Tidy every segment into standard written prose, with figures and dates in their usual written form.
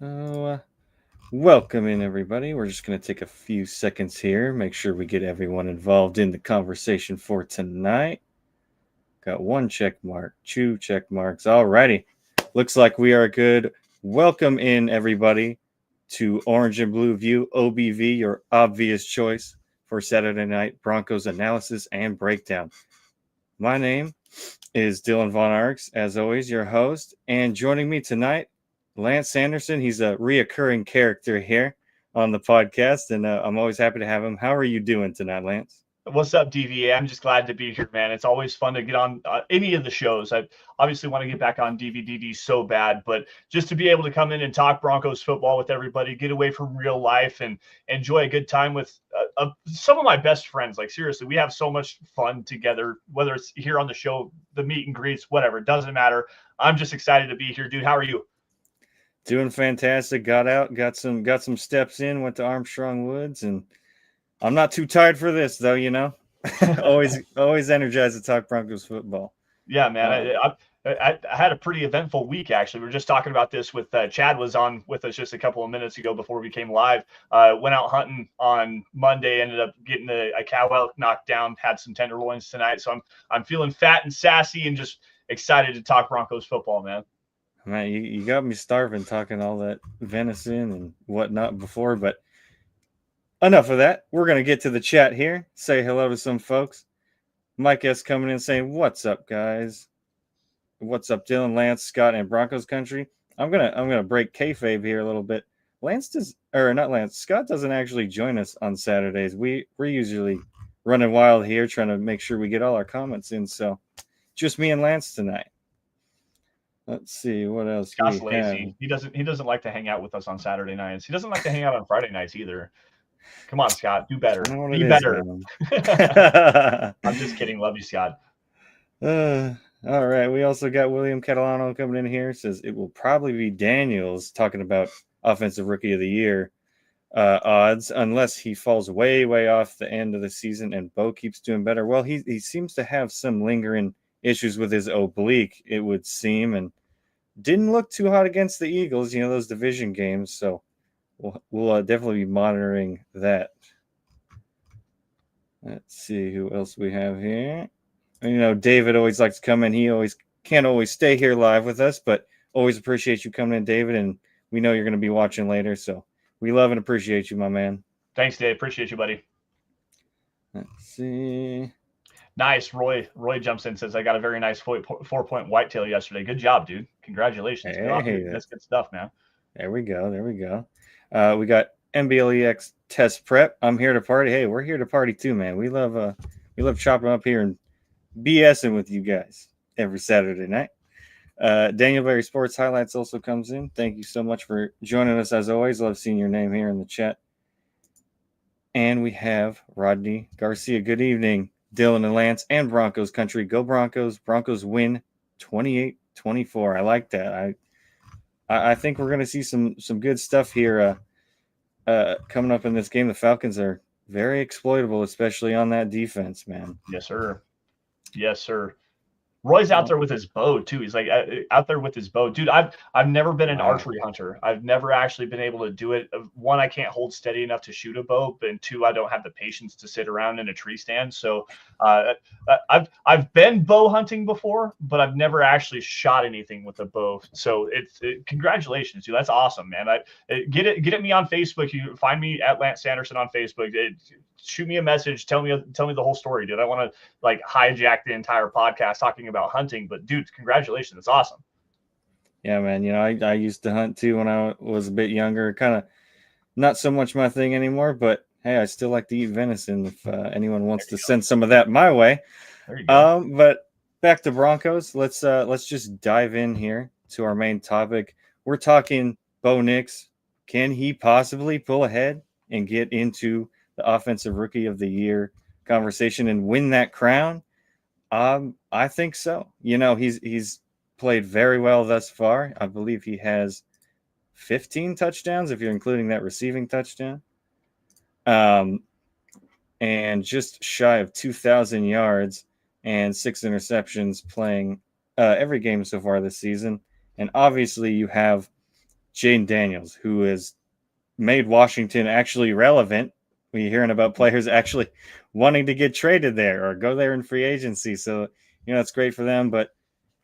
So, welcome in, everybody. We're just going to take a few seconds here, make sure we get everyone involved in the conversation for tonight. Got one check mark, two check marks. Alrighty. Looks like we are good. Welcome in, everybody, to Orange and Blue View, OBV, your obvious choice for Saturday night Broncos analysis and breakdown. My name is Dylan Von Arx, as always, your host. And joining me tonight, Lance Sanderson. He's a reoccurring character here on the podcast, and I'm always happy to have him. How are you doing tonight, Lance? What's up, DVA? I'm just glad to be here, man. It's always fun to get on any of the shows. I obviously want to get back on DVDD so bad, but just to be able to come in and talk Broncos football with everybody, get away from real life, and enjoy a good time with some of my best friends. Like, seriously, we have so much fun together, whether it's here on the show, the meet and greets, whatever. It doesn't matter. I'm just excited to be here, dude. How are you? Doing fantastic. Got out, got some steps in, went to Armstrong Woods, and I'm not too tired for this, though, always energized to talk Broncos football. Yeah, man. I had a pretty eventful week, actually. We were just talking about this with Chad was on with us just a couple of minutes ago before we came live. Went out hunting on Monday, ended up getting a cow elk knocked down, had some tenderloins tonight. So I'm feeling fat and sassy and just excited to talk Broncos football, man. Man, you got me starving talking all that venison and whatnot before, but enough of that. We're going to get to the chat here. Say hello to some folks. Mike S. coming in saying, "What's up, guys? What's up, Dylan, Lance, Scott, and Broncos country?" I'm gonna break kayfabe here a little bit. Scott doesn't actually join us on Saturdays. We're usually running wild here, trying to make sure we get all our comments in. So, just me and Lance tonight. Let's see what else. Scott's lazy. He doesn't like to hang out with us on Saturday nights. He doesn't like to hang out on Friday nights either. Come on, Scott. Do better. Be better. I'm just kidding. Love you, Scott. All right. We also got William Catalano coming in here. Says it will probably be Daniels talking about offensive rookie of the year odds, unless he falls way, way off the end of the season and Bowe keeps doing better. Well, he seems to have some lingering issues with his oblique, it would seem, and didn't look too hot against the Eagles, those division games. So we'll definitely be monitoring that. Let's see who else we have here. David always likes to come in. He can't always stay here live with us, but always appreciate you coming in, David. And we know you're going to be watching later, so we love and appreciate you, my man. Thanks, Dave. Appreciate you, buddy. Let's see. Nice. Roy jumps in and says, "I got a very nice 4-point whitetail yesterday. Good job, dude. Congratulations." Hey, that's good stuff, man. There we go. We got MBLEX test prep. I'm here to party. Hey, we're here to party too, man. We love chopping up here and BSing with you guys every Saturday night. Daniel Berry Sports Highlights also comes in. Thank you so much for joining us as always. Love seeing your name here in the chat. And we have Rodney Garcia. Good evening, Dylan and Lance and Broncos country. Go Broncos. Broncos win 28-24. I like that. I think we're going to see some good stuff here coming up in this game. The Falcons are very exploitable, especially on that defense, man. Yes, sir. Roy's out there with his bow too. He's like out there with his bow, dude. I've never been an archery hunter. I've never actually been able to do it. One, I can't hold steady enough to shoot a bow, and two, I don't have the patience to sit around in a tree stand. So I've been bow hunting before, but I've never actually shot anything with a bow. So congratulations, dude. That's awesome, man. Get at me on Facebook. You find me at Lance Sanderson on Facebook. Shoot me a message. Tell me the whole story, dude. I want to hijack the entire podcast talking about hunting, but dude, congratulations. It's awesome. Yeah, man. I used to hunt too when I was a bit younger. Kind of not so much my thing anymore, but hey, I still like to eat venison if anyone wants to send some of that my way. There you go. But back to Broncos. Let's just dive in here to our main topic. We're talking Bo Nix. Can he possibly pull ahead and get into the offensive rookie of the year conversation and win that crown? I think so. He's played very well thus far. I believe he has 15 touchdowns if you're including that receiving touchdown. And just shy of 2,000 yards and 6 interceptions playing every game so far this season. And obviously you have Jaden Daniels, who has made Washington actually relevant. We're hearing about players actually wanting to get traded there or go there in free agency. So, it's great for them. But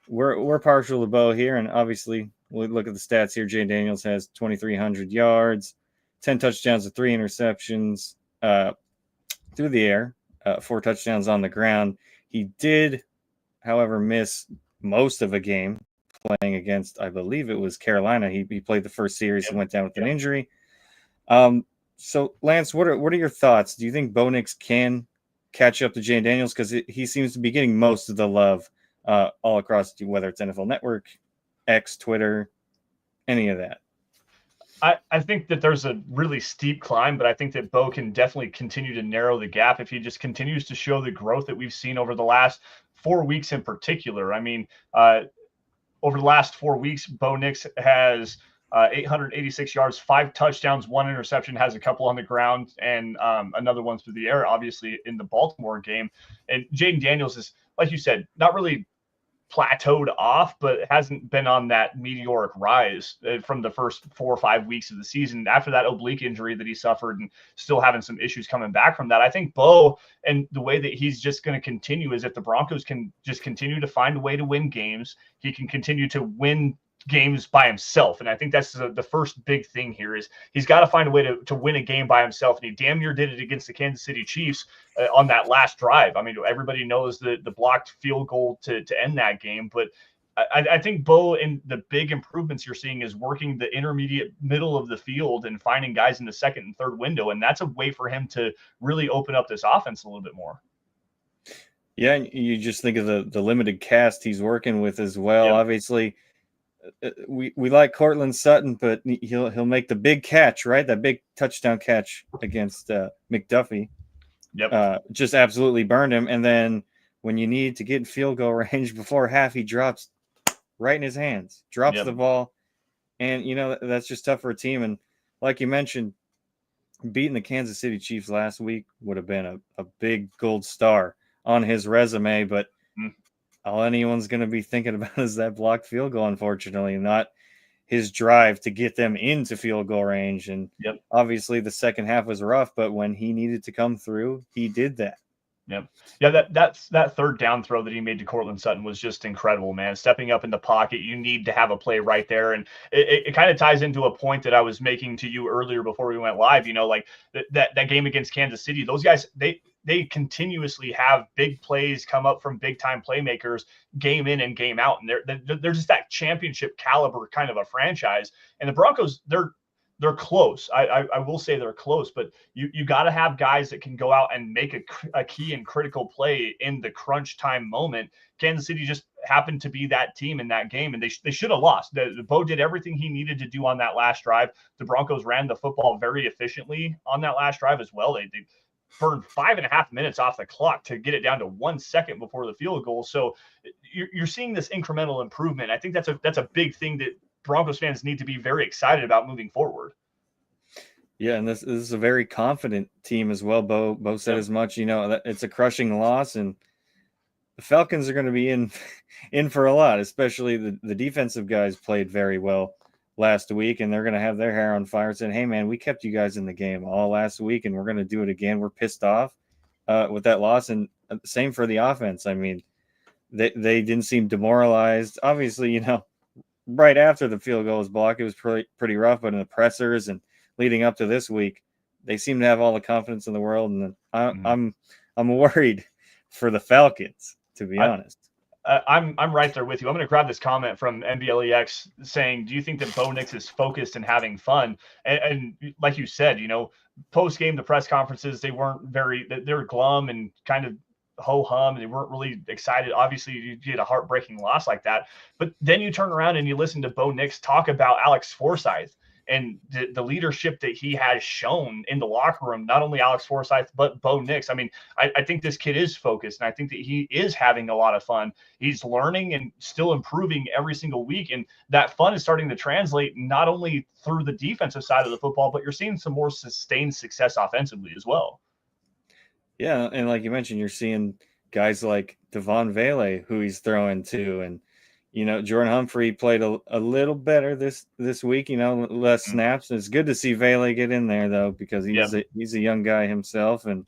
we're partial to Bowe here, and obviously we'll look at the stats here. Jaden Daniels has 2,300 yards, 10 touchdowns and 3 interceptions through the air, 4 touchdowns on the ground. He did, however, miss most of a game playing against, I believe it was Carolina. He played the first series and went down with an injury. So, Lance, what are your thoughts? Do you think Bo Nix can catch up to Jaden Daniels? Because he seems to be getting most of the love all across, whether it's NFL Network, X, Twitter, any of that. I think that there's a really steep climb, but I think that Bowe can definitely continue to narrow the gap if he just continues to show the growth that we've seen over the last 4 weeks in particular. I mean, over the last 4 weeks, Bo Nix has 886 yards, 5 touchdowns, 1 interception, has a couple on the ground, and another one through the air, obviously, in the Baltimore game. And Jaden Daniels is, like you said, not really plateaued off, but hasn't been on that meteoric rise from the first 4 or 5 weeks of the season after that oblique injury that he suffered, and still having some issues coming back from that. I think Bowe, and the way that he's just going to continue is if the Broncos can just continue to find a way to win games, he can continue to win games by himself. And I think that's the first big thing here is he's got to find a way to win a game by himself. And he damn near did it against the Kansas City Chiefs on that last drive. I mean, everybody knows the blocked field goal to end that game, but I think Bowe, and the big improvements you're seeing is working the intermediate middle of the field and finding guys in the second and third window. And that's a way for him to really open up this offense a little bit more. Yeah. And you just think of the limited cast he's working with as well. Yep. Obviously, we like Cortland Sutton, but he'll make the big catch, right? That big touchdown catch against McDuffie. Yep. Just absolutely burned him. And then when you need to get in field goal range before half, he drops right in his hands, drops the ball. And, that's just tough for a team. And like you mentioned, beating the Kansas City Chiefs last week would have been a big gold star on his resume, but all anyone's going to be thinking about is that blocked field goal, unfortunately, not his drive to get them into field goal range. And obviously the second half was rough, but when he needed to come through, he did that. Yep. Yeah, that third down throw that he made to Cortland Sutton was just incredible, man. Stepping up in the pocket, you need to have a play right there. And it kind of ties into a point that I was making to you earlier before we went live. Like that game against Kansas City, those guys, they continuously have big plays come up from big time playmakers game in and game out. And they're just that championship caliber kind of a franchise. And the Broncos, they're close. I will say they're close, but you got to have guys that can go out and make a key and critical play in the crunch time moment. Kansas City just happened to be that team in that game, and they should have lost. Bowe did everything he needed to do on that last drive. The Broncos ran the football very efficiently on that last drive as well. They burned 5.5 minutes off the clock to get it down to 1 second before the field goal. So you're seeing this incremental improvement. I think that's a big thing that Broncos fans need to be very excited about moving forward. Yeah, and this is a very confident team as well. Bowe said as much. It's a crushing loss, and the Falcons are going to be in for a lot. Especially the defensive guys played very well last week, and they're going to have their hair on fire, saying, "Hey, man, we kept you guys in the game all last week, and we're going to do it again. We're pissed off with that loss." And same for the offense. I mean, they didn't seem demoralized. Obviously, right after the field goal was blocked, it was pretty rough. But in the pressers and leading up to this week, they seem to have all the confidence in the world. And I'm worried for the Falcons, to be honest. I'm right there with you. I'm going to grab this comment from MBLEX saying, "Do you think that Bo Nix is focused and having fun?" And like you said, post game, the press conferences, they were glum and kind of ho-hum. They weren't really excited. Obviously, you get a heartbreaking loss like that. But then you turn around and you listen to Bo Nix talk about Alex Forsyth and the leadership that he has shown in the locker room, not only Alex Forsyth, but Bo Nix. I mean, I think this kid is focused, and I think that he is having a lot of fun. He's learning and still improving every single week, and that fun is starting to translate not only through the defensive side of the football, but you're seeing some more sustained success offensively as well. Yeah, and like you mentioned, you're seeing guys like Devontae V, who he's throwing to, and Jordan Humphrey played a little better this week. Less snaps. It's good to see Vele get in there though, because he's a young guy himself, and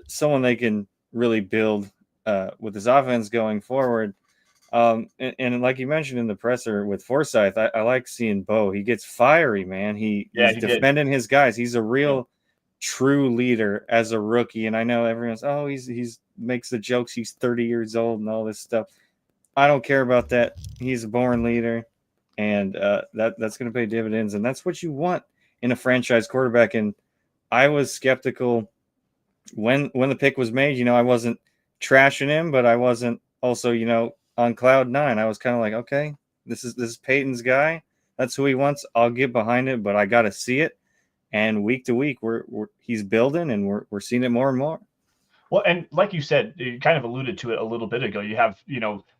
someone they can really build with his offense going forward. And like you mentioned in the presser with Forsyth, I like seeing Bowe. He gets fiery, man. He's defending his guys. He's a real true leader as a rookie. And I know everyone's, he's makes the jokes. He's 30 years old and all this stuff. I don't care about that. He's a born leader, and that's going to pay dividends. And that's what you want in a franchise quarterback. And I was skeptical when the pick was made. I wasn't trashing him, but I wasn't also, on cloud nine. I was kind of like, okay, this is Peyton's guy. That's who he wants. I'll get behind it, but I got to see it. And week to week, he's building, and we're seeing it more and more. Well, and like you said, you kind of alluded to it a little bit ago. You have,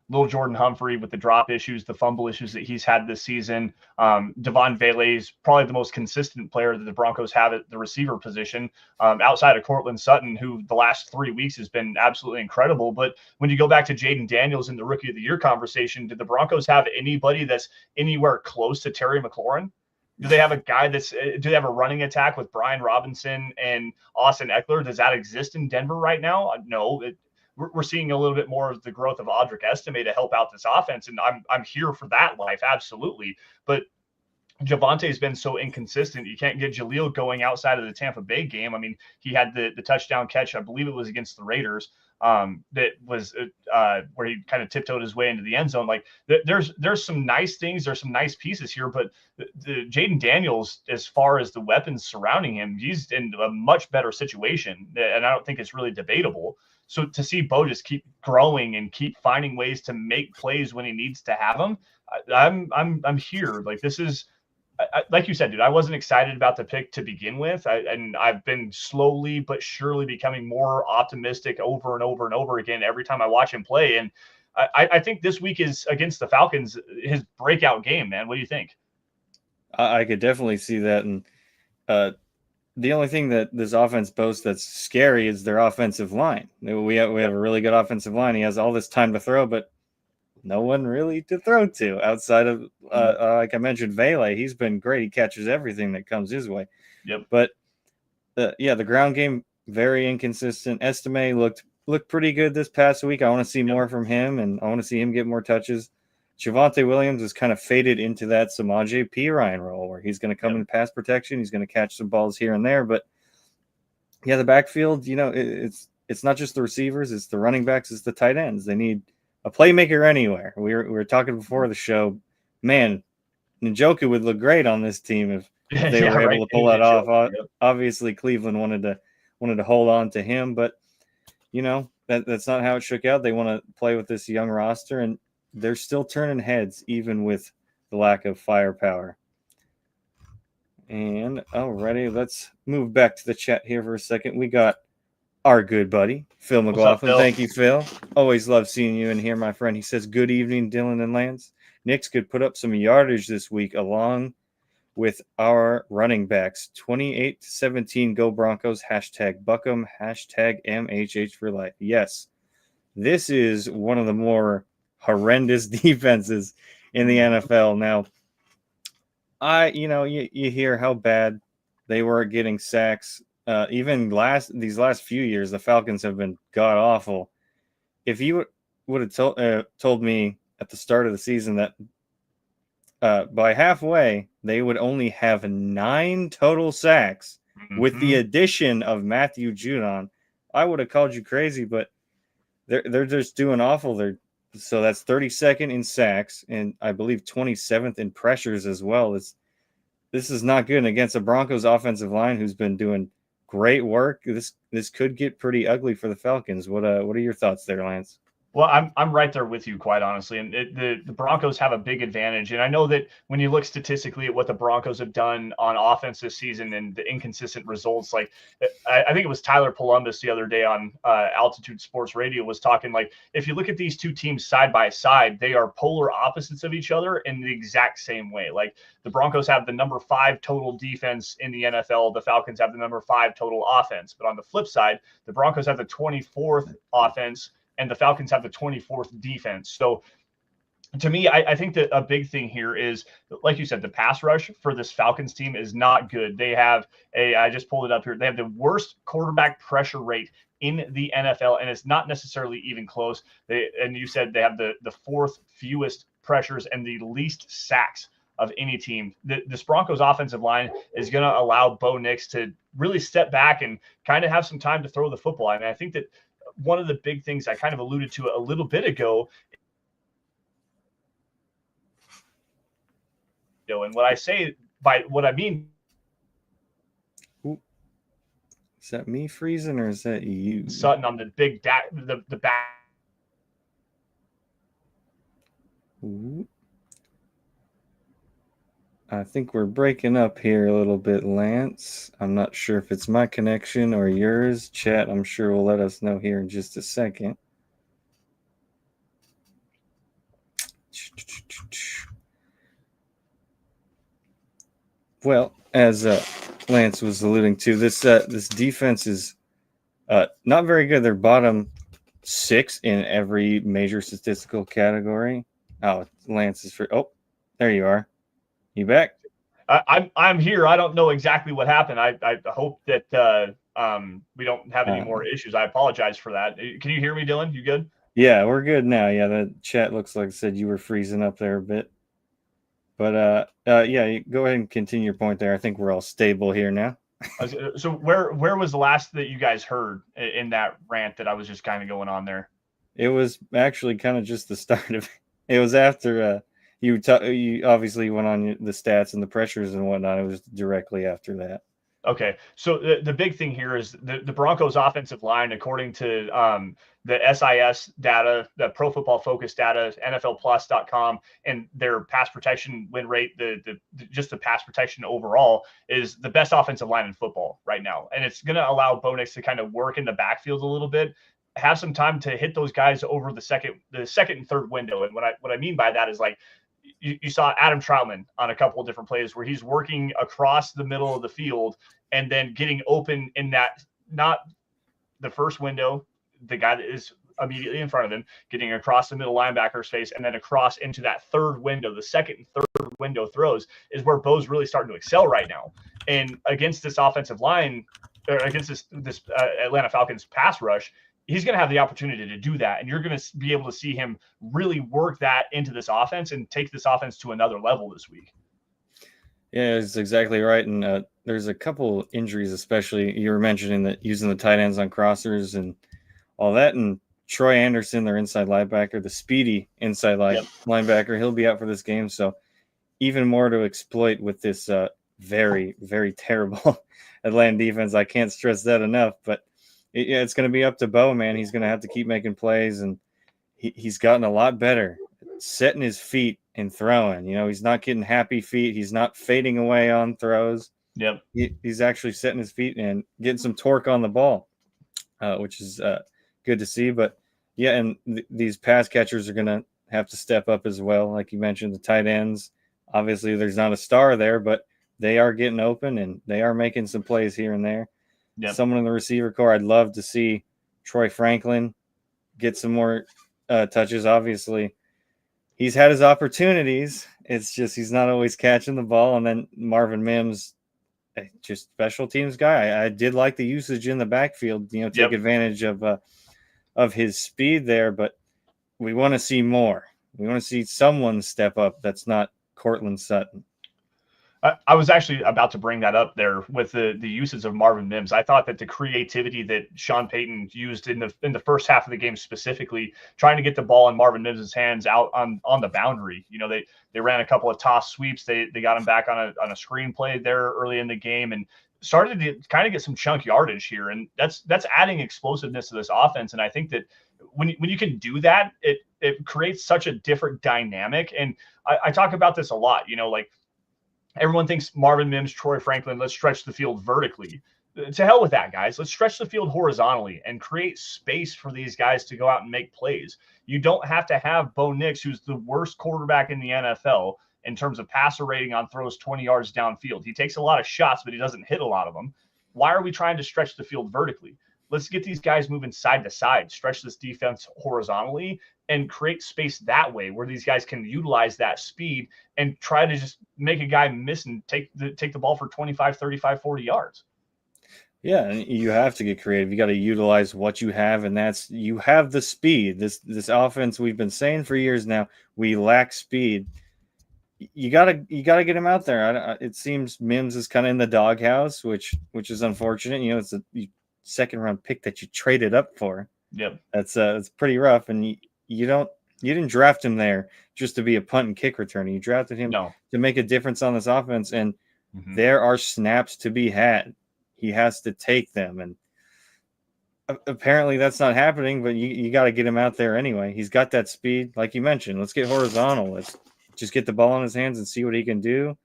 little Jordan Humphrey with the drop issues, the fumble issues that he's had this season. Devontae V is probably the most consistent player that the Broncos have at the receiver position, outside of Cortland Sutton, who the last 3 weeks has been absolutely incredible. But when you go back to Jaden Daniels in the Rookie of the Year conversation, did the Broncos have anybody that's anywhere close to Terry McLaurin? Do they have a guy do they have a running attack with Brian Robinson and Austin Eckler? Does that exist in Denver right now? No. We're seeing a little bit more of the growth of Audric Estime to help out this offense, and I'm here for that life, absolutely. But Javante has been so inconsistent. You can't get Jaleel going outside of the Tampa Bay game. I mean, he had the touchdown catch, I believe it was against the Raiders, that was where he kind of tiptoed his way into the end zone. Like there's some nice things, there's some nice pieces here, but the Jaden Daniels, as far as the weapons surrounding him, he's in a much better situation, and I don't think it's really debatable. So to see Bowe just keep growing and keep finding ways to make plays when he needs to have them, I'm here. Like this is. Like you said, dude, I wasn't excited about the pick to begin with. And I've been slowly but surely becoming more optimistic over and over and over again every time I watch him play. And I think this week is against the Falcons, his breakout game, man. What do you think? I could definitely see that. And the only thing that this offense boasts that's scary is their offensive line. We have a really good offensive line. He has all this time to throw, but no one really to throw to outside of, like I mentioned, Vele. He's been great. He catches everything that comes his way. Yep. But the ground game, very inconsistent. Estime looked pretty good this past week. I want to see more from him, and I want to see him get more touches. Javante Williams has kind of faded into that Samaje Perine role where he's going to come in pass protection. He's going to catch some balls here and there. But, the backfield, it's not just the receivers. It's the running backs. It's the tight ends. They need a playmaker anywhere. We were talking before the show, man. Njoku would look great on this team if they were able to pull that off. Obviously, Cleveland wanted to hold on to him, but that's not how it shook out. They want to play with this young roster, and they're still turning heads even with the lack of firepower. And alrighty, let's move back to the chat here for a second. We got our good buddy, Phil McLaughlin. Phil? Thank you, Phil. Always love seeing you in here, my friend. He says, good evening, Dylan and Lance. Knicks could put up some yardage this week along with our running backs. 28-17, go Broncos, #Buckham, #MHH for life. Yes, this is one of the more horrendous defenses in the NFL. Now, you hear how bad they were at getting sacks. Even these last few years, the Falcons have been god awful. If you would have told me at the start of the season that by halfway they would only have 9 total sacks with the addition of Matthew Judon, I would have called you crazy. But they're just doing awful. So that's 32nd in sacks, and I believe 27th in pressures as well. This is not good against a Broncos offensive line who's been doing great work. This could get pretty ugly for the Falcons. What are your thoughts there, Lance? Well, I'm right there with you, quite honestly. And the Broncos have a big advantage. And I know that when you look statistically at what the Broncos have done on offense this season and the inconsistent results, like I think it was Tyler Columbus the other day on Altitude Sports Radio was talking, like, if you look at these two teams side by side, they are polar opposites of each other in the exact same way. Like the Broncos have the number 5 total defense in the NFL. The Falcons have the number 5 total offense. But on the flip side, the Broncos have the 24th offense and the Falcons have the 24th defense. So to me, I think that a big thing here is, like you said, the pass rush for this Falcons team is not good. They have I just pulled it up here. They have the worst quarterback pressure rate in the NFL, and it's not necessarily even close. And you said they have the fourth fewest pressures and the least sacks of any team. This Broncos offensive line is going to allow Bo Nix to really step back and kind of have some time to throw the football. And I think that one of the big things I kind of alluded to a little bit ago, and what I say by what I mean. Is that me freezing or is that you? Sutton on the big back. Ooh. I think we're breaking up here a little bit, Lance. I'm not sure if it's my connection or yours. Chat, I'm sure will let us know here in just a second. Well, as Lance was alluding to, this defense is not very good. They're bottom 6 in every major statistical category. Oh, Lance is for. Oh, there you are. You back? I'm here. I don't know exactly what happened. I hope that we don't have any more issues. I apologize for that. Can you hear me, Dylan? You good? Yeah, we're good now. Yeah, the chat looks like it said you were freezing up there a bit. But yeah, go ahead and continue your point there. I think we're all stable here now. So where was the last that you guys heard in that rant that I was just kind of going on there? It was actually kind of just the start of it. It was after you obviously went on the stats and the pressures and whatnot. It was directly after that. Okay, so the big thing here is the Broncos offensive line, according to the SIS data, the Pro Football Focus data, NFLplus.com, and their pass protection win rate, just the pass protection overall, is the best offensive line in football right now. And it's going to allow Bo Nix to kind of work in the backfield a little bit, have some time to hit those guys over the second and third window. And what I mean by that is, like, you saw Adam Troutman on a couple of different plays where he's working across the middle of the field and then getting open in that, not the first window, the guy that is immediately in front of him, getting across the middle linebacker's face and then across into that third window. The second and third window throws is where Bowe's really starting to excel right now. And against this offensive line, or against this Atlanta Falcons pass rush, he's going to have the opportunity to do that. And you're going to be able to see him really work that into this offense and take this offense to another level this week. Yeah, it's exactly right. And there's a couple injuries, especially you were mentioning that using the tight ends on crossers and all that. And Troy Anderson, their inside linebacker, the speedy inside linebacker, he'll be out for this game. So even more to exploit with this very, very terrible Atlanta defense. I can't stress that enough. But it's going to be up to Bowe, man. He's going to have to keep making plays, and he's gotten a lot better at setting his feet and throwing. You know, he's not getting happy feet. He's not fading away on throws. Yep. He's actually setting his feet and getting some torque on the ball, which is good to see. But, yeah, and these pass catchers are going to have to step up as well. Like you mentioned, the tight ends. Obviously, there's not a star there, but they are getting open, and they are making some plays here and there. Yep. Someone in the receiver core, I'd love to see Troy Franklin get some more touches. Obviously, he's had his opportunities. It's just he's not always catching the ball. And then Marvin Mims, just special teams guy. I did like the usage in the backfield, take advantage of his speed there. But we want to see more. We want to see someone step up that's not Cortland Sutton. I was actually about to bring that up there with the uses of Marvin Mims. I thought that the creativity that Sean Payton used in the first half of the game, specifically trying to get the ball in Marvin Mims' hands out on the boundary. They ran a couple of toss sweeps. They got him back on a screen play there early in the game and started to kind of get some chunk yardage here. And that's adding explosiveness to this offense. And I think that when you can do that, it creates such a different dynamic. And I talk about this a lot, like, everyone thinks Marvin Mims, Troy Franklin, let's stretch the field vertically. To hell with that, guys. Let's stretch the field horizontally and create space for these guys to go out and make plays. You don't have to have Bo Nix, who's the worst quarterback in the NFL in terms of passer rating on throws 20 yards downfield. He takes a lot of shots, but he doesn't hit a lot of them. Why are we trying to stretch the field vertically? Let's get these guys moving side to side, stretch this defense horizontally, and create space that way where these guys can utilize that speed and try to just make a guy miss and take the ball for 25, 35, 40 yards. Yeah, and you have to get creative. You got to utilize what you have, and that's you have the speed. This offense we've been saying for years now, we lack speed. You gotta get him out there. It seems Mims is kind of in the doghouse, which is unfortunate. You know, it's a second round pick that you traded up for. Yep, it's pretty rough, and you didn't draft him there just to be a punt and kick returner. You drafted him to make a difference on this offense, and there are snaps to be had. He has to take them, and apparently that's not happening, but you got to get him out there anyway. He's got that speed, like you mentioned. Let's get horizontal. Let's just get the ball in his hands and see what he can do.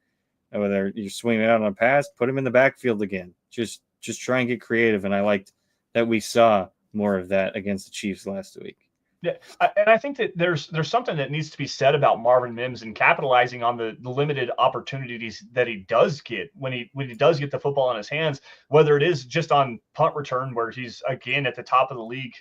Whether you're swinging it out on a pass, put him in the backfield again. Just try and get creative, and I liked that we saw more of that against the Chiefs last week. Yeah, and I think that there's something that needs to be said about Marvin Mims and capitalizing on the limited opportunities that he does get when he does get the football in his hands, whether it is just on punt return where he's again at the top of the league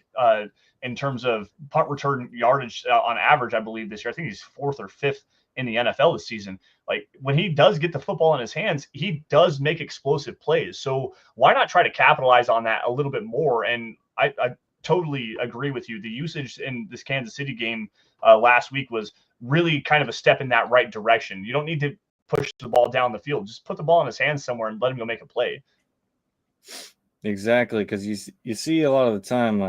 in terms of punt return yardage on average. I believe this year, I think he's 4th or 5th in the NFL this season. Like when he does get the football in his hands, he does make explosive plays. So why not try to capitalize on that a little bit more? And I totally agree with you. The usage in this Kansas City game last week was really kind of a step in that right direction. You don't need to push the ball down the field. Just put the ball in his hands somewhere and let him go make a play. Exactly, because you see a lot of the time,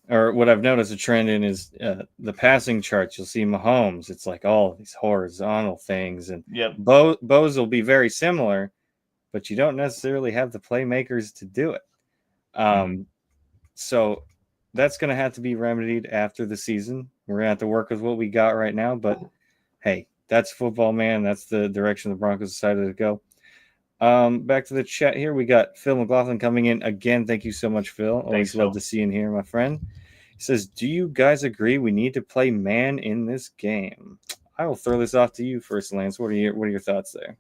or what I've noticed a trend in is the passing charts. You'll see Mahomes. It's like all these horizontal things, and Bowe's will be very similar, but you don't necessarily have the playmakers to do it. So that's going to have to be remedied after the season. We're going to have to work with what we got right now. But, hey, that's football, man. That's the direction the Broncos decided to go. Back to the chat here. We got Phil McLaughlin coming in again. Thank you so much, Phil. Always love to see you in here, my friend. He says, do you guys agree we need to play man in this game? I will throw this off to you first, Lance. What are your thoughts there?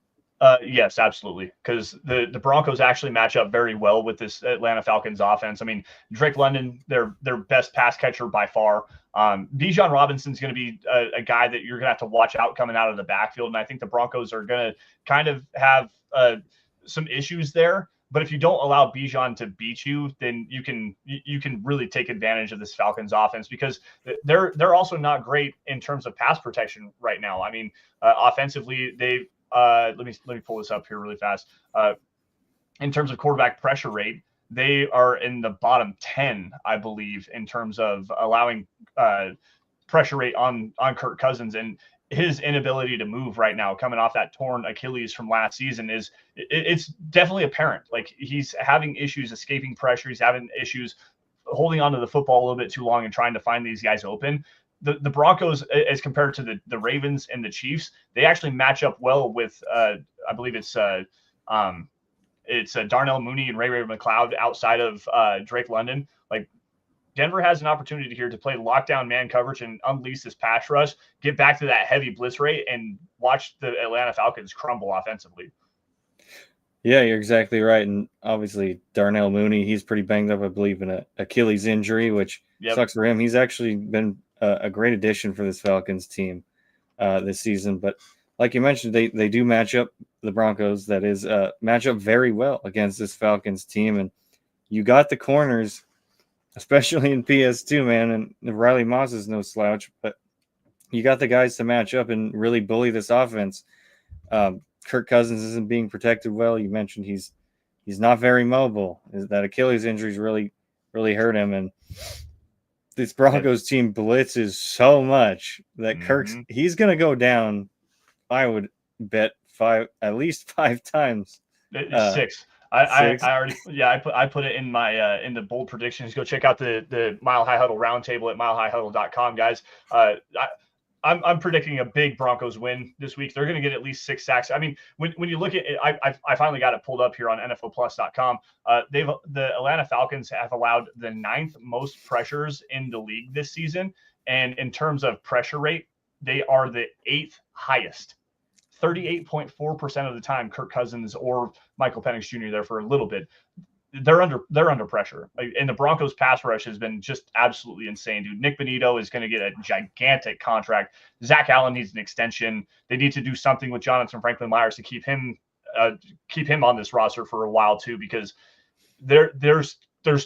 Yes, absolutely. Because the Broncos actually match up very well with this Atlanta Falcons offense. I mean, Drake London, their best pass catcher by far. Bijan Robinson's going to be a guy that you're going to have to watch out coming out of the backfield. And I think the Broncos are going to kind of have some issues there. But if you don't allow Bijan to beat you, then you can really take advantage of this Falcons offense because they're also not great in terms of pass protection right now. I mean, offensively, they let me pull this up here really fast. In terms of quarterback pressure rate, they are in the bottom 10, I believe, in terms of allowing pressure rate on Kirk Cousins, and his inability to move right now, coming off that torn Achilles from last season, it's definitely apparent. Like he's having issues escaping pressure. He's having issues holding onto the football a little bit too long and trying to find these guys open. The Broncos, as compared to the Ravens and the Chiefs, they actually match up well with I believe it's Darnell Mooney and Ray McCloud outside of Drake London. Like Denver has an opportunity here to play lockdown man coverage and unleash this pass rush, get back to that heavy blitz rate, and watch the Atlanta Falcons crumble offensively. Yeah, you're exactly right. And obviously Darnell Mooney, he's pretty banged up, I believe, in an Achilles injury, which sucks for him. He's actually been a great addition for this Falcons team this season. But like you mentioned, they do match up, the Broncos, that is, match up very well against this Falcons team. And you got the corners, especially in PS2, man. And Riley Moss is no slouch, but you got the guys to match up and really bully this offense. Kirk Cousins isn't being protected well. You mentioned he's not very mobile. That Achilles injuries really hurt him, and this Broncos team blitzes so much that he's going to go down. I would bet at least five times. 6. I already I put it in my in the bold predictions. Go check out the Mile High Huddle roundtable at milehighhuddle.com, guys. I'm predicting a big Broncos win this week. They're going to get at least 6 sacks. I mean, when you look at it, I finally got it pulled up here on NFLplus.com. The Atlanta Falcons have allowed the 9th most pressures in the league this season, and in terms of pressure rate, they are the 8th highest. 38.4% of the time, Kirk Cousins or Michael Penix Jr. there for a little bit. they're under pressure. And the Broncos pass rush has been just absolutely insane, dude. Nick Bonito is going to get a gigantic contract. Zach Allen needs an extension. They need to do something with Jonathan Franklin Myers to keep him on this roster for a while too, because there's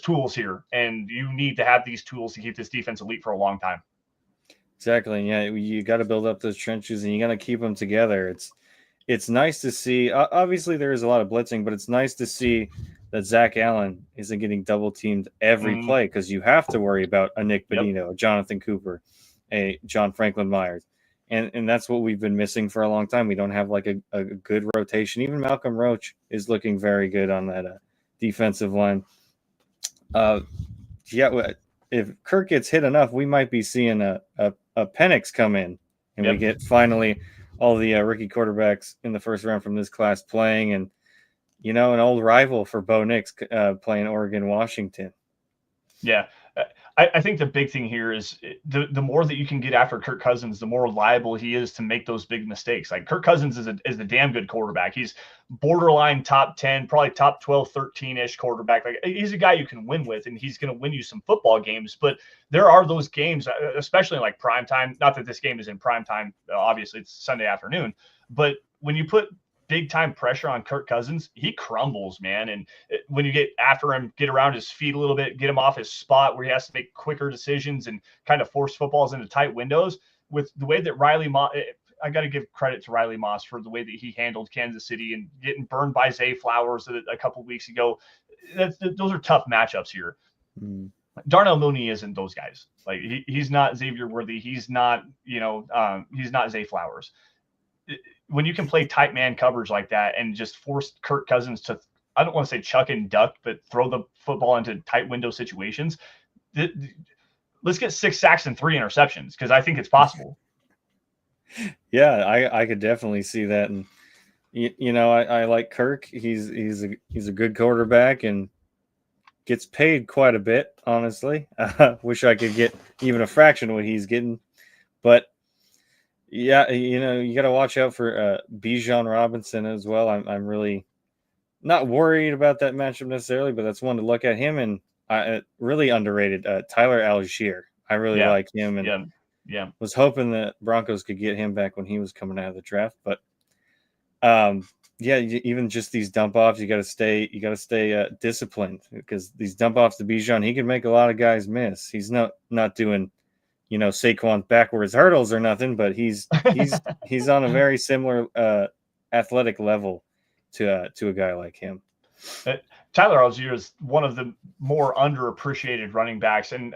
tools here, and you need to have these tools to keep this defense elite for a long time. Exactly. Yeah, you got to build up those trenches, and you got to keep them together. It's nice to see. Obviously, there is a lot of blitzing, but it's nice to see that Zach Allen isn't getting double teamed every play, because you have to worry about a Nick Bonito, a Jonathan Cooper, a John Franklin Myers. And that's what we've been missing for a long time. We don't have like a good rotation. Even Malcolm Roach is looking very good on that defensive line. If Kirk gets hit enough, we might be seeing a Penix come in, and we get finally all the rookie quarterbacks in the first round from this class playing, and an old rival for Bo Nix playing Oregon, Washington. Yeah. I think the big thing here is the more that you can get after Kirk Cousins, the more liable he is to make those big mistakes. Like, Kirk Cousins is a damn good quarterback. He's borderline top 10, probably top 12, 13-ish quarterback. Like, he's a guy you can win with, and he's going to win you some football games. But there are those games, especially in like prime time. Not that this game is in prime time. Obviously, it's Sunday afternoon. But when you put big time pressure on Kirk Cousins, he crumbles, man. And when you get after him, get around his feet a little bit, get him off his spot where he has to make quicker decisions and kind of force footballs into tight windows. With the way that Riley Moss, I got to give credit to Riley Moss for the way that he handled Kansas City and getting burned by Zay Flowers a couple of weeks ago. Those are tough matchups here. Darnell Mooney isn't those guys. Like, he's not Xavier Worthy. He's not, he's not Zay Flowers. When you can play tight man coverage like that and just force Kirk Cousins to, I don't want to say chuck and duck, but throw the football into tight window situations, let's get 6 sacks and 3 interceptions, because I think it's possible. Yeah, I could definitely see that. And, I like Kirk. He's a good quarterback and gets paid quite a bit, honestly. Wish I could get even a fraction of what he's getting. But yeah, you got to watch out for Bijan Robinson as well. I'm really not worried about that matchup necessarily, but that's one to look at. Him and really underrated Tyler Algier. I really like him, and was hoping that Broncos could get him back when he was coming out of the draft. But even just these dump offs, you got to stay disciplined, because these dump offs to Bijan, he can make a lot of guys miss. He's not doing Saquon backwards hurdles or nothing, but he's on a very similar athletic level to a guy like him. Tyler Algier is one of the more underappreciated running backs, and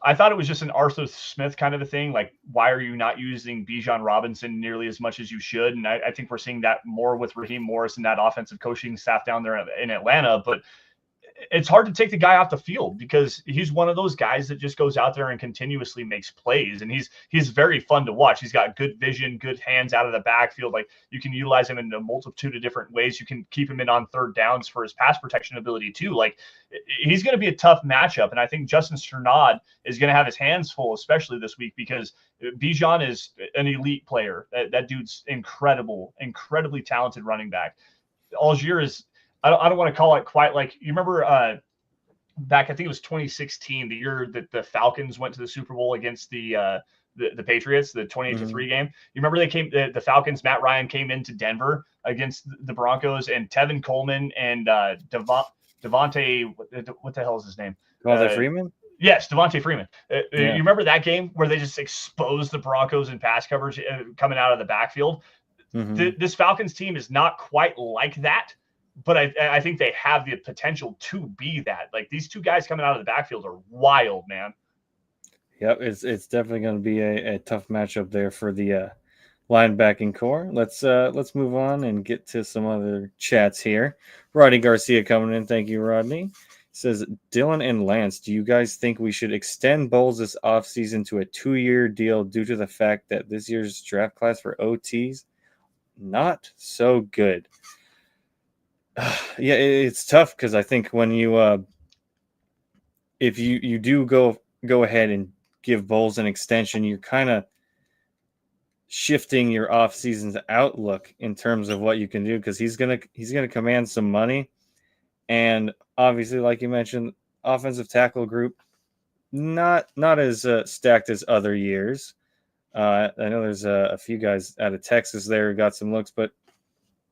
I thought it was just an Arthur Smith kind of a thing. Like, why are you not using Bijan Robinson nearly as much as you should? And I think we're seeing that more with Raheem Morris and that offensive coaching staff down there in Atlanta. But it's hard to take the guy off the field, because he's one of those guys that just goes out there and continuously makes plays. And he's very fun to watch. He's got good vision, good hands out of the backfield. Like, you can utilize him in a multitude of different ways. You can keep him in on third downs for his pass protection ability too. Like, he's going to be a tough matchup. And I think Justin Strnad is going to have his hands full, especially this week, because Bijan is an elite player. That dude's incredibly talented running back. Algier is, I don't want to call it quite like, you remember back, I think it was 2016, the year that the Falcons went to the Super Bowl against the Patriots, the 28-3 game. You remember the Falcons, Matt Ryan came into Denver against the Broncos, and Tevin Coleman and Devontae, what the hell is his name? Devontae Freeman? Yes, Devontae Freeman. You remember that game where they just exposed the Broncos in pass coverage coming out of the backfield? This Falcons team is not quite like that, but I think they have the potential to be that. Like, these two guys coming out of the backfield are wild, man. Yep, it's definitely going to be a tough matchup there for the linebacking core. Let's move on and get to some other chats here. Rodney Garcia coming in. Thank you, Rodney. Says, Dylan and Lance, do you guys think we should extend Bowles this offseason to a 2-year deal due to the fact that this year's draft class for OTs not so good? Yeah, it's tough, because I think when you if you do go ahead and give Bowles an extension, you're kind of shifting your off-season's outlook in terms of what you can do, because he's gonna command some money, And obviously, like you mentioned, offensive tackle group not as stacked as other years. I know there's a few guys out of Texas there who got some looks, but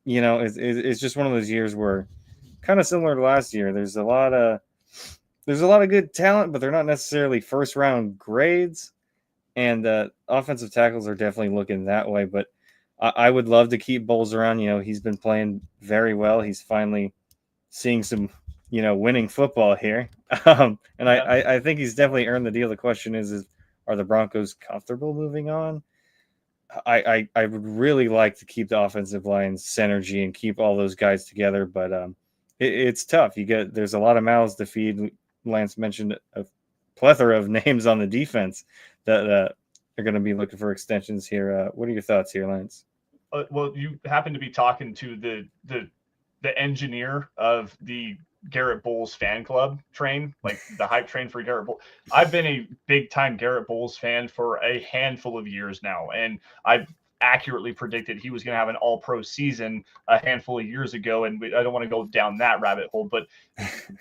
it's just one of those years where, kind of similar to last year, there's a lot of good talent, but they're not necessarily first round grades. And offensive tackles are definitely looking that way. But I would love to keep Bowles around. He's been playing very well. He's finally seeing some, winning football here. And Yeah. I think he's definitely earned the deal. The question is are the Broncos comfortable moving on? I would really like to keep the offensive line's synergy and keep all those guys together, but it's tough. There's a lot of mouths to feed. Lance mentioned a plethora of names on the defense that are going to be looking for extensions here. What are your thoughts here, Lance? Well, you happen to be talking to the engineer of the Garrett Bowles fan club train, like the hype train for Garrett Bowles. I've been a big time Garrett Bowles fan for a handful of years now, and I've accurately predicted he was going to have an all-pro season a handful of years ago, and I don't want to go down that rabbit hole, but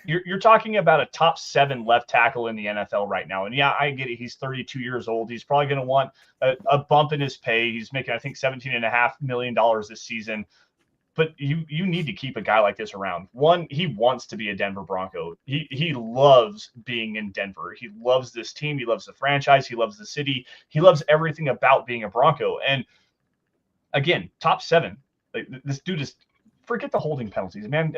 you're talking about a top 7 left tackle in the NFL right now. And yeah, I get it. He's 32 years old. He's probably going to want a bump in his pay. He's making, I think, $17.5 million this season. But you need to keep a guy like this around. One, he wants to be a Denver Bronco. He loves being in Denver. He loves this team. He loves the franchise. He loves the city. He loves everything about being a Bronco. And again, top 7. Like, this dude is, forget the holding penalties, man.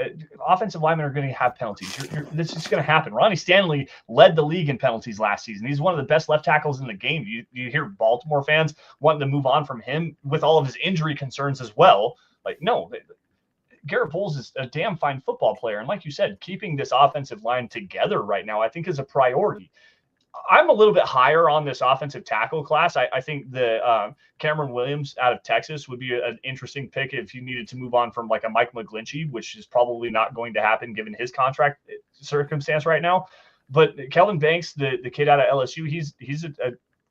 Offensive linemen are going to have penalties. This is going to happen. Ronnie Stanley led the league in penalties last season. He's one of the best left tackles in the game. You hear Baltimore fans wanting to move on from him with all of his injury concerns as well. Like, no, Garrett Bowles is a damn fine football player. And like you said, keeping this offensive line together right now, I think, is a priority. I'm a little bit higher on this offensive tackle class. I think the Cameron Williams out of Texas would be an interesting pick if you needed to move on from like a Mike McGlinchey, which is probably not going to happen given his contract circumstance right now. But Kelvin Banks, the kid out of LSU, he's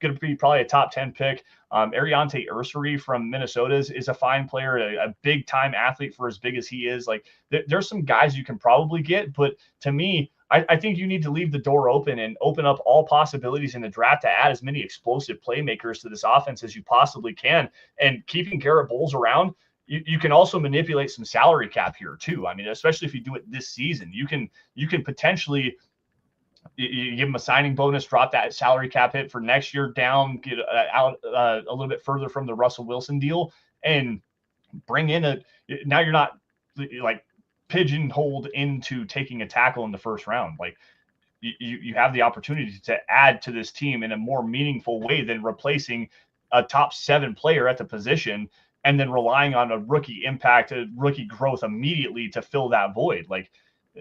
going to be probably a top 10 pick. Ariante Ursary from Minnesota is a fine player, a big time athlete for as big as he is. Like there's some guys you can probably get, but to me, I think you need to leave the door open and open up all possibilities in the draft to add as many explosive playmakers to this offense as you possibly can. And keeping Garrett Bowles around, you can also manipulate some salary cap here too. I mean, especially if you do it this season, you can potentially you give him a signing bonus, drop that salary cap hit for next year down, get out a little bit further from the Russell Wilson deal, and bring in now you're not like pigeonholed into taking a tackle in the first round. Like you have the opportunity to add to this team in a more meaningful way than replacing a top 7 player at the position and then relying on a rookie impact, a rookie growth immediately to fill that void. Like,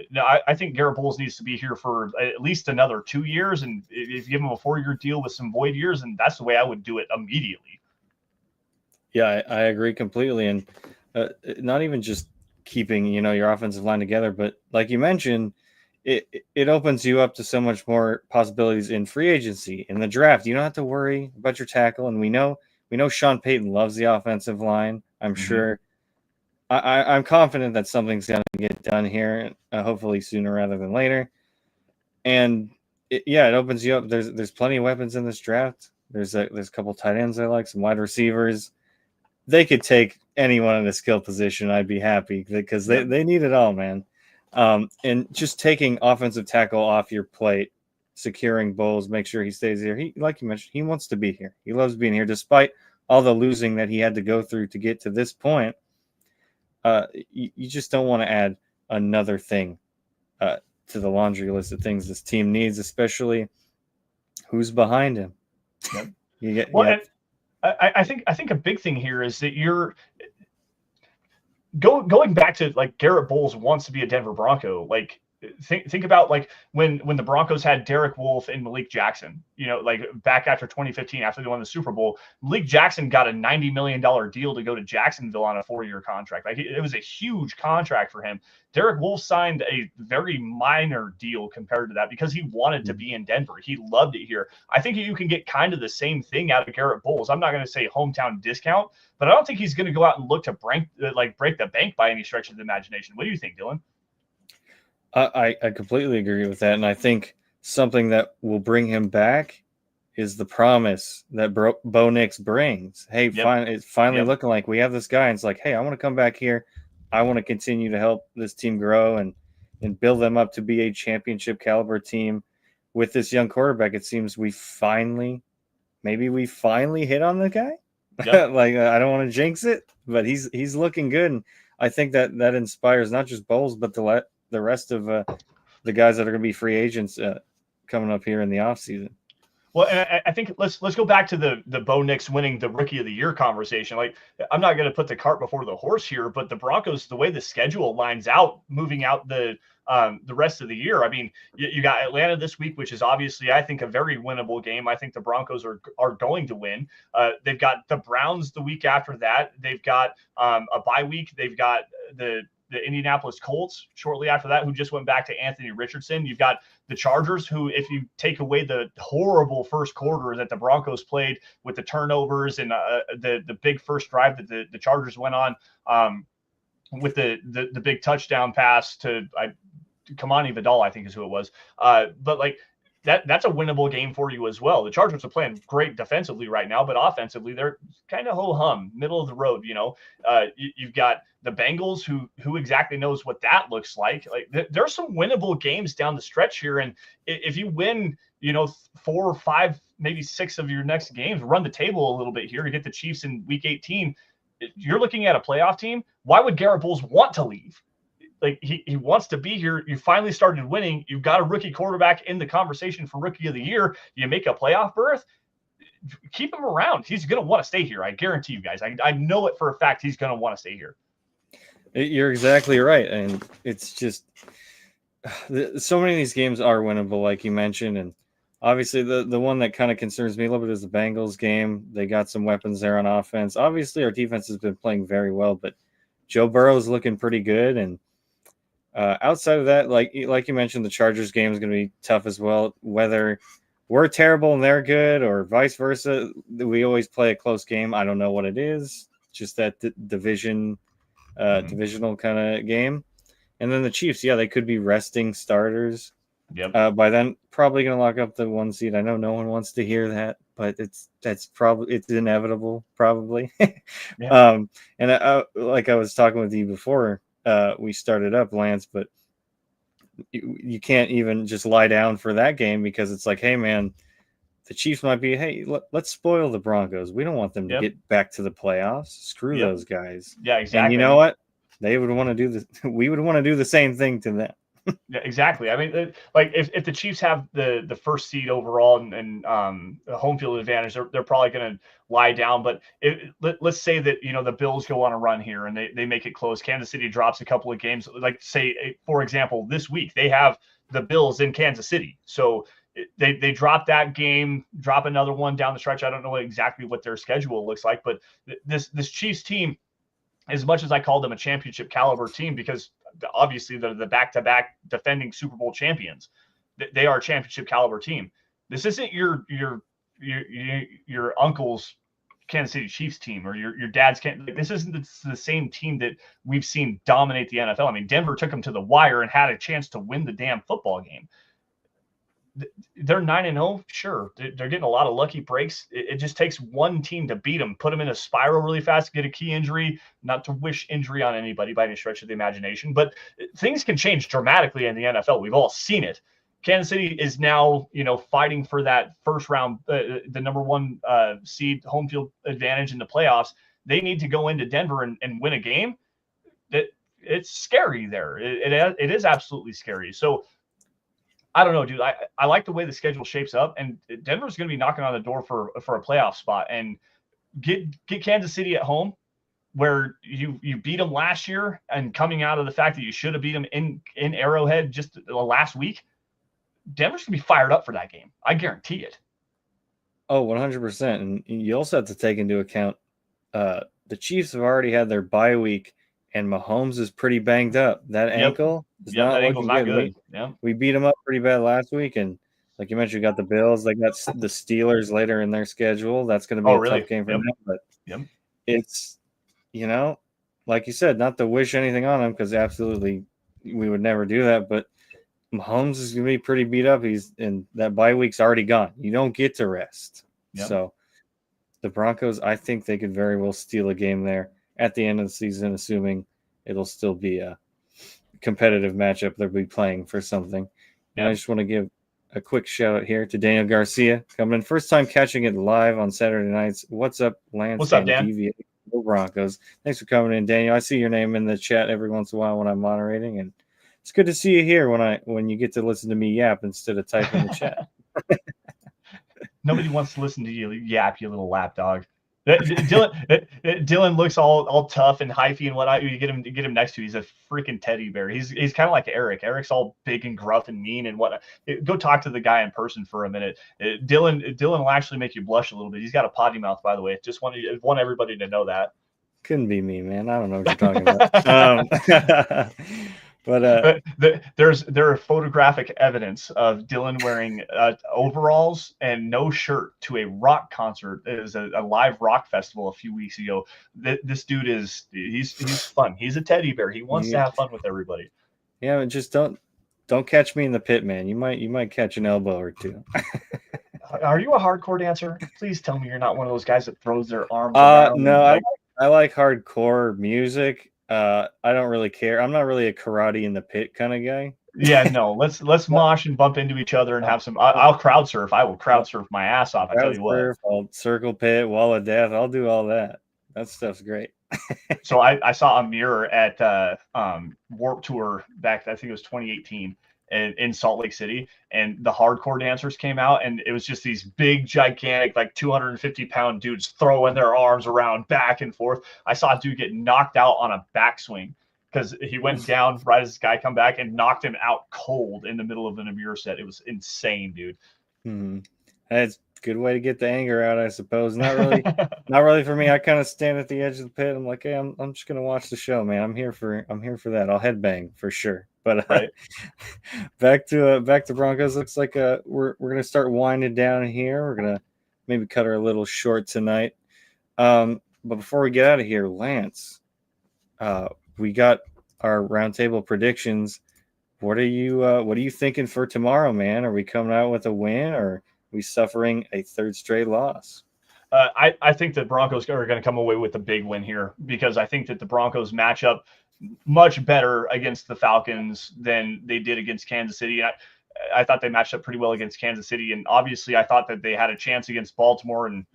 no, I think Garrett Bowles needs to be here for at least another 2 years. And if you give him a 4-year deal with some void years, and that's the way I would do it immediately. Yeah, I agree completely. And not even just keeping, your offensive line together, but like you mentioned, it opens you up to so much more possibilities in free agency, in the draft. You don't have to worry about your tackle. And we know Sean Payton loves the offensive line. I'm sure. I'm confident that something's going to get done here, hopefully sooner rather than later. And it opens you up. There's plenty of weapons in this draft. There's a couple tight ends I like, some wide receivers. They could take anyone in a skill position. I'd be happy because they need it all, man. And just taking offensive tackle off your plate, securing Bowles, make sure he stays here. He, like you mentioned, he wants to be here. He loves being here, despite all the losing that he had to go through to get to this point. You just don't want to add another thing to the laundry list of things this team needs, especially who's behind him. Yep. I think a big thing here is that you're going back to like Garrett Bowles wants to be a Denver Bronco. Like think about like when the Broncos had Derek Wolfe and Malik Jackson, like back after 2015, after they won the Super Bowl. Malik Jackson got a $90 million deal to go to Jacksonville on a 4-year contract. Like it was a huge contract for him. Derek Wolfe signed a very minor deal compared to that because he wanted to be in Denver. He loved it here. I think you can get kind of the same thing out of Garrett Bowles. I'm not going to say hometown discount, but I don't think he's going to go out and look to break the bank by any stretch of the imagination. What do you think, Dylan? I completely agree with that, and I think something that will bring him back is the promise that Bo Nix brings. Hey, Yep. it's finally Yep. looking like we have this guy, and it's like, hey, I want to come back here. I want to continue to help this team grow and build them up to be a championship caliber team with this young quarterback. It seems we finally hit on the guy. Yep. Like I don't want to jinx it, but he's looking good, and I think that inspires not just Bowles but the rest of the guys that are going to be free agents coming up here in the offseason. Well, and I think let's go back to the Bo Nix winning the Rookie of the Year conversation. Like, I'm not going to put the cart before the horse here, but the Broncos, the way the schedule lines out, moving out the rest of the year. I mean, you got Atlanta this week, which is obviously, I think, a very winnable game. I think the Broncos are going to win. They've got the Browns the week after that. They've got a bye week. They've got the Indianapolis Colts shortly after that, who just went back to Anthony Richardson. You've got the Chargers, who, if you take away the horrible first quarter that the Broncos played with the turnovers and the big first drive that the Chargers went on with the big touchdown pass to Kamani Vidal, I think is who it was. But like, that's a winnable game for you as well. The Chargers are playing great defensively right now, but offensively they're kind of ho-hum, middle of the road. You've got the Bengals, who exactly knows what that looks like. Like, there's some winnable games down the stretch here, and if you win, 4 or 5, maybe 6 of your next games, run the table a little bit here to get the Chiefs in Week 18. You're looking at a playoff team. Why would Garrett Bowles want to leave? Like, he wants to be here. You finally started winning. You've got a rookie quarterback in the conversation for Rookie of the Year. You make a playoff berth, keep him around. He's going to want to stay here. I guarantee you guys. I know it for a fact he's going to want to stay here. You're exactly right. And it's just so many of these games are winnable, like you mentioned. And obviously the one that kind of concerns me a little bit is the Bengals game. They got some weapons there on offense. Obviously our defense has been playing very well, but Joe Burrow's looking pretty good. And outside of that, like you mentioned, the Chargers game is going to be tough as well. Whether we're terrible and they're good or vice versa, we always play a close game. I don't know what it is. Just that divisional kind of game. And then the Chiefs, yeah, they could be resting starters. Yep. By then, probably going to lock up the 1 seed. I know no one wants to hear that, but it's inevitable, probably. Yeah. And like I was talking with you before we started up, Lance, but you can't even just lie down for that game because it's like, hey, man, the Chiefs might be, hey, let's spoil the Broncos. We don't want them to get back to the playoffs. Screw those guys. Yeah, exactly. And you know what? They would want to do this. We would want to do the same thing to them. Yeah, exactly. I mean, like if the Chiefs have the first seed overall and home field advantage, they're probably going to lie down. But let's say that the Bills go on a run here and they make it close. Kansas City drops a couple of games. Like, say, for example, this week they have the Bills in Kansas City, so they drop that game, drop another one down the stretch. I don't know exactly what their schedule looks like, but this Chiefs team, as much as I call them a championship caliber team, because obviously they're the back-to-back defending Super Bowl champions, they are a championship caliber team. This isn't your uncle's Kansas City Chiefs team or your dad's. This isn't the same team that we've seen dominate the NFL. I mean, Denver took them to the wire and had a chance to win the damn football game. They're 9-0. Sure, they're getting a lot of lucky breaks. It just takes one team to beat them, put them in a spiral really fast, get a key injury. Not to wish injury on anybody by any stretch of the imagination, but things can change dramatically in the NFL. We've all seen it. Kansas City is now, fighting for that first round, the number 1 seed home field advantage in the playoffs. They need to go into Denver and win a game. It's scary there. It is absolutely scary. So, I don't know, dude. I like the way the schedule shapes up, and Denver's going to be knocking on the door for a playoff spot. And get Kansas City at home, where you beat them last year, and coming out of the fact that you should have beat them in Arrowhead just last week. Denver's going to be fired up for that game. I guarantee it. Oh, 100%. And you also have to take into account the Chiefs have already had their bye week, and Mahomes is pretty banged up. That ankle is not looking good. We beat them up pretty bad last week, and like you mentioned, you got the Bills. They got the Steelers later in their schedule. That's going to be a tough game for them. But it's, like you said, not to wish anything on them, because absolutely we would never do that. But Mahomes is going to be pretty beat up. And that bye week's already gone. You don't get to rest. Yep. So the Broncos, I think they could very well steal a game there at the end of the season, assuming it'll still be a competitive matchup. They'll be playing for something. And I just want to give a quick shout out here to Daniel Garcia coming in. First time catching it live on Saturday nights. What's up, Lance? What's up, Dan? DV Broncos. Thanks for coming in, Daniel. I see your name in the chat every once in a while when I'm moderating, and it's good to see you here when you get to listen to me yap instead of type in the chat. Nobody wants to listen to you yap, you little lapdog. Dylan looks all tough and hyphy and whatnot. You get him next to you. He's a freaking teddy bear. He's kind of like Eric. Eric's all big and gruff and mean and whatnot. Go talk to the guy in person for a minute. Dylan will actually make you blush a little bit. He's got a potty mouth, by the way. Just want everybody to know that. Couldn't be me, man. I don't know what you're talking about. But there are photographic evidence of Dylan wearing overalls and no shirt to a rock concert. It was a live rock festival a few weeks ago. This dude he's fun. He's a teddy bear. He wants to have fun with everybody. Yeah, just don't catch me in the pit, man. You might catch an elbow or two. Are you a hardcore dancer? Please tell me you're not one of those guys that throws their arms around. No, I like hardcore music. I don't really care. I'm not really a karate in the pit kind of guy. Yeah, no. Let's mosh and bump into each other and have some. I'll crowd surf. I will crowd surf my ass off. I tell you what. I'll circle pit, wall of death. I'll do all that. That stuff's great. So I saw a mirror at Warped Tour back. I think it was 2018. In Salt Lake City, and the hardcore dancers came out, and it was just these big, gigantic, like 250-pound dudes throwing their arms around back and forth. I saw a dude get knocked out on a backswing because he went down right as this guy come back and knocked him out cold in the middle of an Amir set. It was insane, dude. That's a good way to get the anger out, I suppose. Not really for me. I kind of stand at the edge of the pit. I'm like, hey, I'm just gonna watch the show, man. I'm here for that. I'll headbang for sure. But right. back to Broncos. Looks like we're gonna start winding down here. We're gonna maybe cut her a little short tonight. But before we get out of here, Lance, we got our roundtable predictions. What are you thinking for tomorrow, man? Are we coming out with a win, or are we suffering a third straight loss? I think the Broncos are going to come away with a big win here, because I think that the Broncos match up much better against the Falcons than they did against Kansas City. And I thought they matched up pretty well against Kansas City. And obviously I thought that they had a chance against Baltimore, and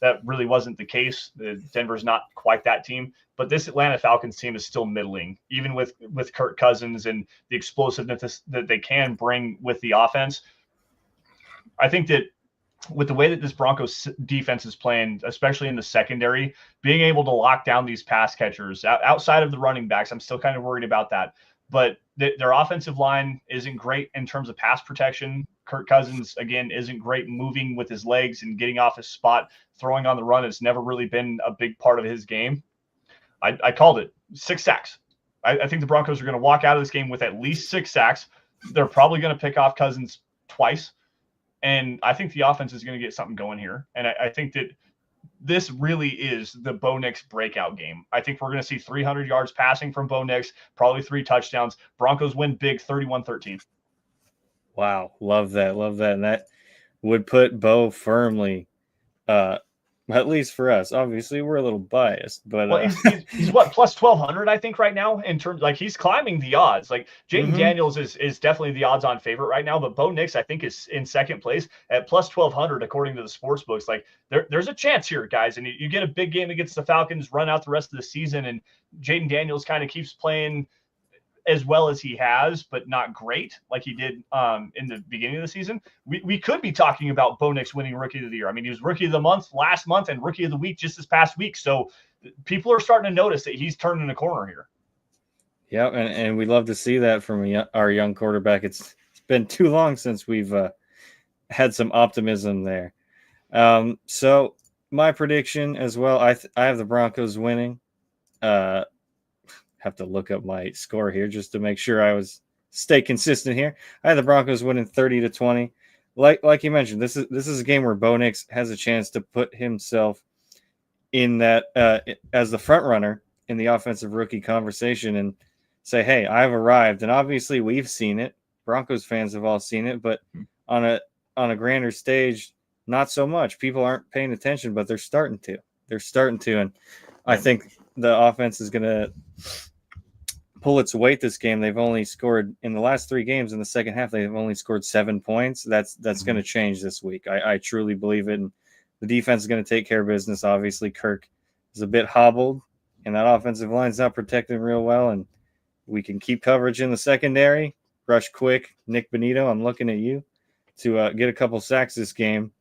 that really wasn't the case. Denver's not quite that team, but this Atlanta Falcons team is still middling, even with Kirk Cousins and the explosiveness that they can bring with the offense. I think that with the way that this Broncos defense is playing, especially in the secondary, being able to lock down these pass catchers outside of the running backs, I'm still kind of worried about that. But their offensive line isn't great in terms of pass protection. Kirk Cousins, again, isn't great moving with his legs and getting off his spot. Throwing on the run has never really been a big part of his game. I called it 6 sacks. I think the Broncos are going to walk out of this game with at least 6 sacks. They're probably going to pick off Cousins twice. And I think the offense is going to get something going here. And I think that this really is the Bo Nix breakout game. I think we're going to see 300 yards passing from Bo Nix, probably 3 touchdowns. Broncos win big, 31-13. Wow. Love that. And that would put Bo firmly, at least for us. Obviously, we're a little biased, but well, he's what, plus 1,200, I think, right now, in terms, like, he's climbing the odds. Like, Jaden Daniels is definitely the odds-on favorite right now, but Bo Nix, I think, is in second place at plus 1,200 according to the sports books. Like, there's a chance here, guys, and you get a big game against the Falcons, run out the rest of the season, and Jaden Daniels kind of keeps playing as well as he has, but not great like he did in the beginning of the season. We could be talking about Bo Nix winning Rookie of the Year. I mean, he was Rookie of the Month last month and Rookie of the Week just this past week. So people are starting to notice that he's turning a corner here. Yeah, and we love to see that from our young quarterback. It's been too long since we've had some optimism there. So my prediction as well, I have the Broncos winning. Have to look up my score here just to make sure I stay consistent here. I had the Broncos winning 30-20. Like you mentioned, this is a game where Bo Nix has a chance to put himself in that as the front runner in the offensive rookie conversation and say, hey, I've arrived. And obviously we've seen it Broncos fans have all seen it, but on a grander stage, not so much. People aren't paying attention, but they're starting to. And I think the offense is going to pull its weight this game. They've only scored in the last 3 games in the second half. They've only scored 7 points. That's going to change this week. I truly believe it. And the defense is going to take care of business. Obviously, Kirk is a bit hobbled, and that offensive line's not protecting real well. And we can keep coverage in the secondary, rush quick. Nick Benito, I'm looking at you to get a couple sacks this game.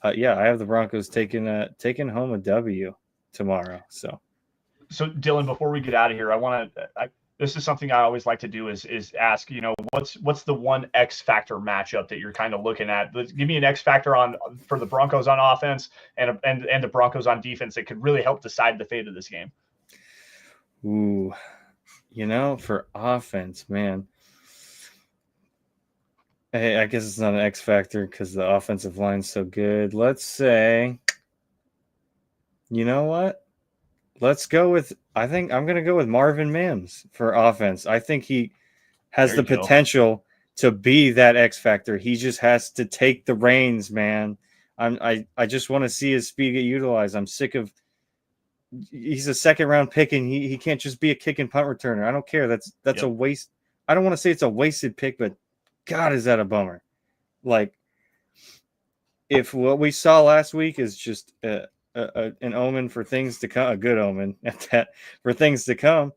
I have the Broncos taking home a W tomorrow. So Dylan, before we get out of here, this is something I always like to do is ask, what's the one X factor matchup that you're kind of looking at? Give me an X factor for the Broncos on offense and the Broncos on defense that could really help decide the fate of this game. Ooh, for offense, man. Hey, I guess it's not an X factor because the offensive line's so good. Let's say, you know what? I think I'm going to go with Marvin Mims for offense. I think he has the potential to be that X factor. He just has to take the reins, man. I just want to see his speed get utilized. I'm sick of he's a second round pick and he can't just be a kick and punt returner. I don't care. That's a waste. I don't want to say it's a wasted pick, but God, is that a bummer? Like, if what we saw last week is just an omen for things to come, a good omen at that for things to come,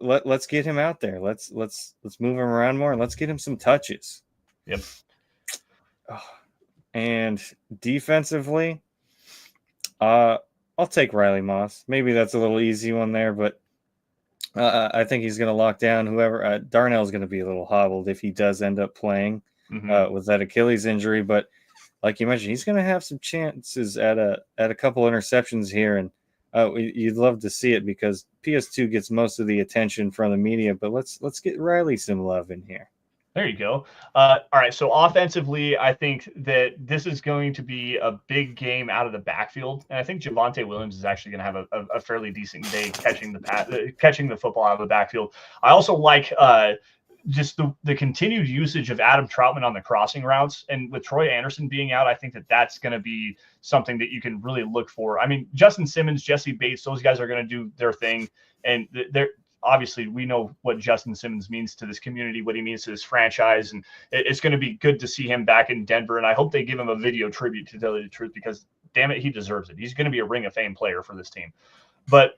let's get him out there. Let's move him around more and let's get him some touches. Yep. And defensively, I'll take Riley Moss. Maybe that's a little easy one there, but I think he's going to lock down whoever. Darnell's going to be a little hobbled if he does end up playing with that Achilles injury. But like you mentioned, he's going to have some chances at a couple interceptions here, and you'd love to see it because PS2 gets most of the attention from the media. But let's get Riley some love in here. There you go. All right. So offensively, I think that this is going to be a big game out of the backfield. And I think Javante Williams is actually going to have a fairly decent day catching the football out of the backfield. I also like just the continued usage of Adam Troutman on the crossing routes. And with Troy Anderson being out, I think that's going to be something that you can really look for. I mean, Justin Simmons, Jesse Bates, those guys are going to do their thing. And obviously, we know what Justin Simmons means to this community, what he means to this franchise, and it's going to be good to see him back in Denver. And I hope they give him a video tribute, to tell you the truth, because damn it, he deserves it. He's going to be a Ring of Fame player for this team. But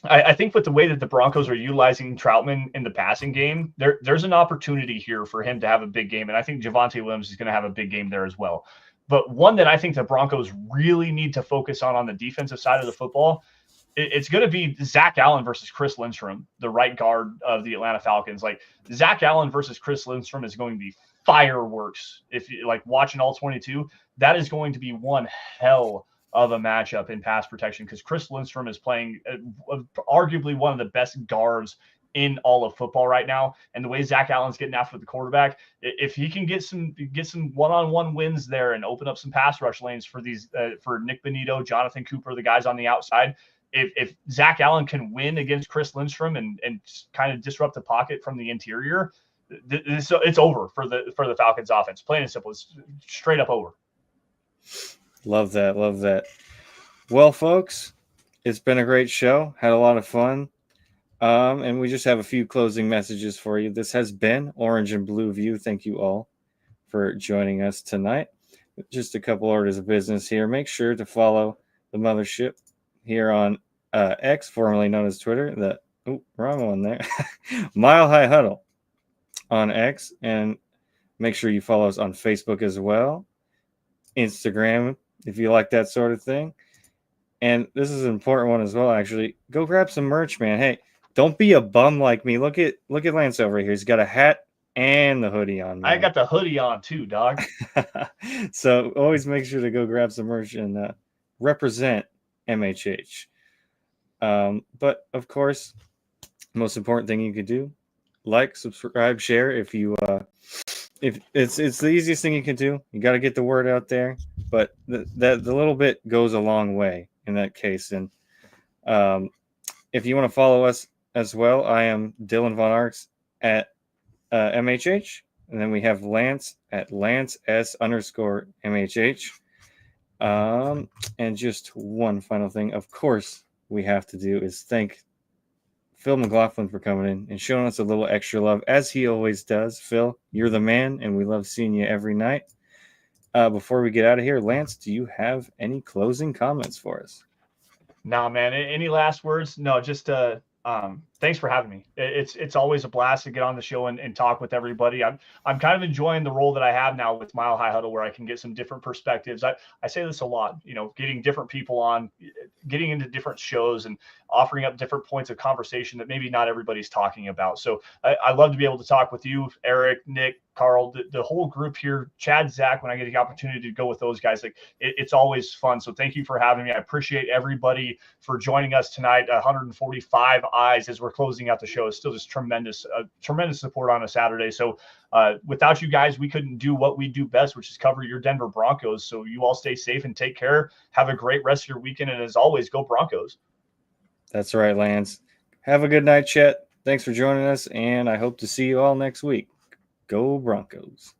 I think with the way that the Broncos are utilizing Troutman in the passing game, there's an opportunity here for him to have a big game, and I think Javante Williams is going to have a big game there as well. But one that I think the Broncos really need to focus on the defensive side of the football, it's going to be Zach Allen versus Chris Lindstrom, the right guard of the Atlanta Falcons. Like, Zach Allen versus Chris Lindstrom is going to be fireworks. If you like watching all 22, that is going to be one hell of a matchup in pass protection because Chris Lindstrom is playing arguably one of the best guards in all of football right now. And the way Zach Allen's getting after the quarterback, if he can get some one-on-one wins there and open up some pass rush lanes for these for Nick Benito, Jonathan Cooper, the guys on the outside. If Zach Allen can win against Chris Lindstrom and kind of disrupt the pocket from the interior, it's over for the Falcons offense. Plain and simple, it's straight up over. Love that. Well, folks, it's been a great show. Had a lot of fun. And we just have a few closing messages for you. This has been Orange and Blue View. Thank you all for joining us tonight. Just a couple orders of business here. Make sure to follow the mothership here on X, formerly known as Twitter. Wrong one there. Mile High Huddle on X. And make sure you follow us on Facebook as well. Instagram, if you like that sort of thing. And this is an important one as well, actually. Go grab some merch, man. Hey, don't be a bum like me. Look at Lance over here. He's got a hat and the hoodie on, man. I got the hoodie on too, dog. So always make sure to go grab some merch and represent MHH. But of course, most important thing you could do, like, subscribe, share. If it's the easiest thing you can do, you got to get the word out there. But the little bit goes a long way in that case. And if you want to follow us as well, I am Dylan Von Arx at MHH. And then we have Lance at Lance S_MHH. And just one final thing, of course, we have to do is thank Phil McLaughlin for coming in and showing us a little extra love, as he always does. Phil, you're the man, and we love seeing you every night. Before we get out of here, Lance, do you have any closing comments for us? No, man. Any last words? No, just thanks for having me. It's always a blast to get on the show and talk with everybody. I'm kind of enjoying the role that I have now with Mile High Huddle, where I can get some different perspectives. I say this a lot, getting different people on, getting into different shows and offering up different points of conversation that maybe not everybody's talking about. So I love to be able to talk with you, Eric, Nick, Carl, the whole group here, Chad, Zach, when I get the opportunity to go with those guys, it's always fun. So thank you for having me. I appreciate everybody for joining us tonight. 145 eyes as we're closing out the show is still just tremendous support on a Saturday. So without you guys, we couldn't do what we do best, which is cover your Denver Broncos. So you all stay safe and take care. Have a great rest of your weekend. And as always, go Broncos. That's right, Lance. Have a good night, Chet. Thanks for joining us, and I hope to see you all next week. Go Broncos.